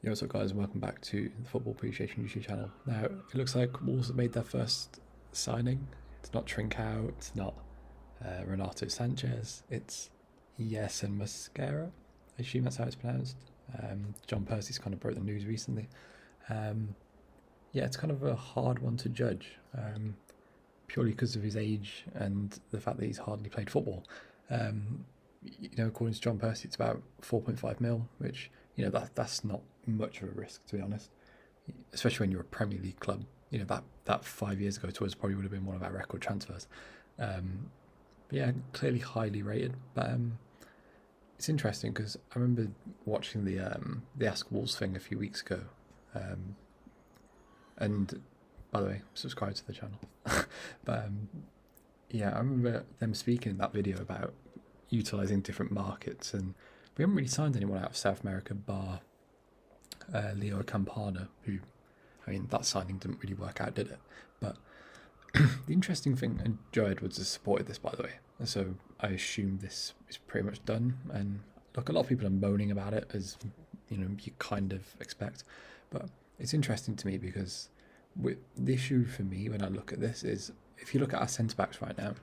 Yo, what's up guys, and welcome back to the Football Appreciation YouTube channel. Now, it looks like Wolves have made their first signing. It's not Trincao, it's not Renato Sanchez, it's Yerson Mosquera. I assume that's how it's pronounced. John Percy's kind of broke the news recently. Yeah, it's kind of a hard one to judge, purely because of his age and the fact that he's hardly played football. According to John Percy, it's about 4.5 mil, which that's not much of a risk, to be honest, especially when you're a Premier League club. That 5 years ago to us probably would have been one of our record transfers. Yeah, clearly highly rated, but it's interesting because I remember watching the Ask Wolves thing a few weeks ago, and by the way, subscribe to the channel. But yeah, I remember them speaking in that video about utilising different markets, and we haven't really signed anyone out of South America bar Leo Campana, who, I mean, that signing didn't really work out, did it? But the interesting thing, and Joe Edwards has supported this, by the way, so I assume this is pretty much done. And look, a lot of people are moaning about it, as you kind of expect, but it's interesting to me because the issue for me when I look at this is, if you look at our centre backs right now,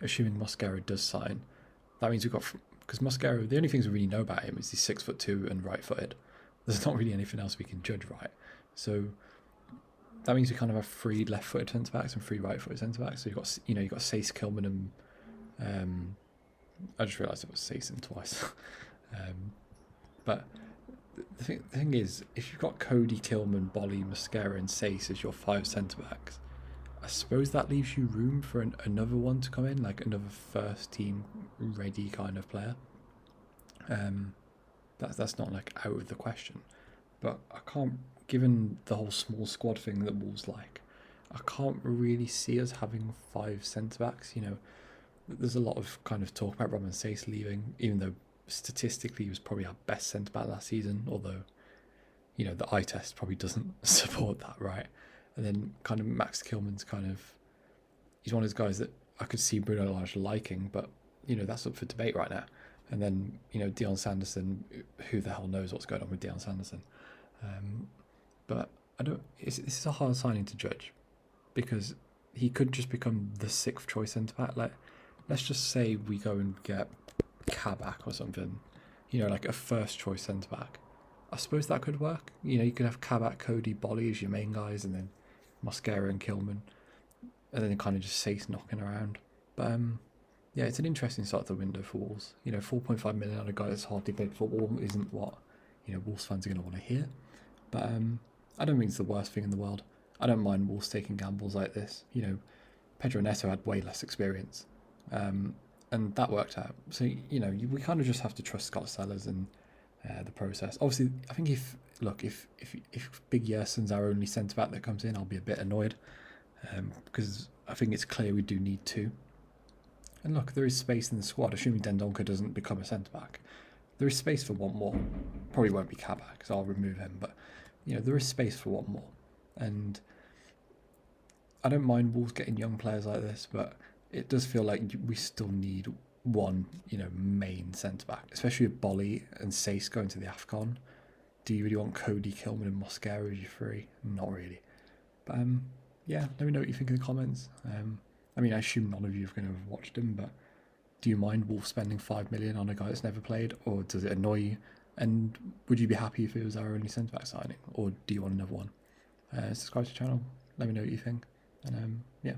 assuming Mosquera does sign, that means we've got, because Mosquera, the only things we really know about him is he's 6'2" and right-footed. There's not really anything else we can judge, right? So that means we kind of have 3 left-footed centre backs and 3 right-footed centre backs. So you've got Sace, Kilman, and I just realised it was Sace twice. But the thing is, if you've got Cody, Kilman, Bolly, Mosquera, and Sace as your 5 centre backs, I suppose that leaves you room for another one to come in, like another first team ready kind of player. That's not like out of the question, but I can't, given the whole small squad thing that Wolves like, I can't really see us having 5 centre backs. There's a lot of kind of talk about Roman Sace leaving, even though statistically he was probably our best centre back last season, although the eye test probably doesn't support that, right? And then kind of Max Kilman's he's one of those guys that I could see Bruno Lage liking, but that's up for debate right now. And then Dion Sanderson, who the hell knows what's going on with Dion Sanderson? But this is a hard signing to judge, because he could just become the 6th choice centre back. Like, let's just say we go and get Kabak or something, like a first choice centre back. I suppose that could work. You could have Kabak, Cody, Bolly as your main guys, and then Mosquera and Kilman, and then kind of just Sace knocking around. But yeah, it's an interesting start to the window for Wolves. 4.5 million on a guy that's hardly played football isn't what Wolves fans are going to want to hear. But I don't think it's the worst thing in the world. I don't mind Wolves taking gambles like this. Pedro Neto had way less experience, and that worked out. So we kind of just have to trust Scott Sellers and the process. Obviously, I think if Big Yerson's our only centre back that comes in, I'll be a bit annoyed, because I think it's clear we do need 2. And look, there is space in the squad, assuming Dendoncker doesn't become a centre back. There is space for one more. Probably won't be Kabak, so I'll remove him. But there is space for one more, and I don't mind Wolves getting young players like this, but it does feel like we still need one, main centre back, especially with Bolly and Sace going to the AFCON. Do you really want Cody, Kilman, and Mosquera as your 3? Not really. But yeah, let me know what you think in the comments. I mean, I assume none of you are going to have watched him, but do you mind Wolves spending 5 million on a guy that's never played, or does it annoy you? And would you be happy if it was our only centre back signing, or do you want another one? Subscribe to the channel. Let me know what you think, and yeah.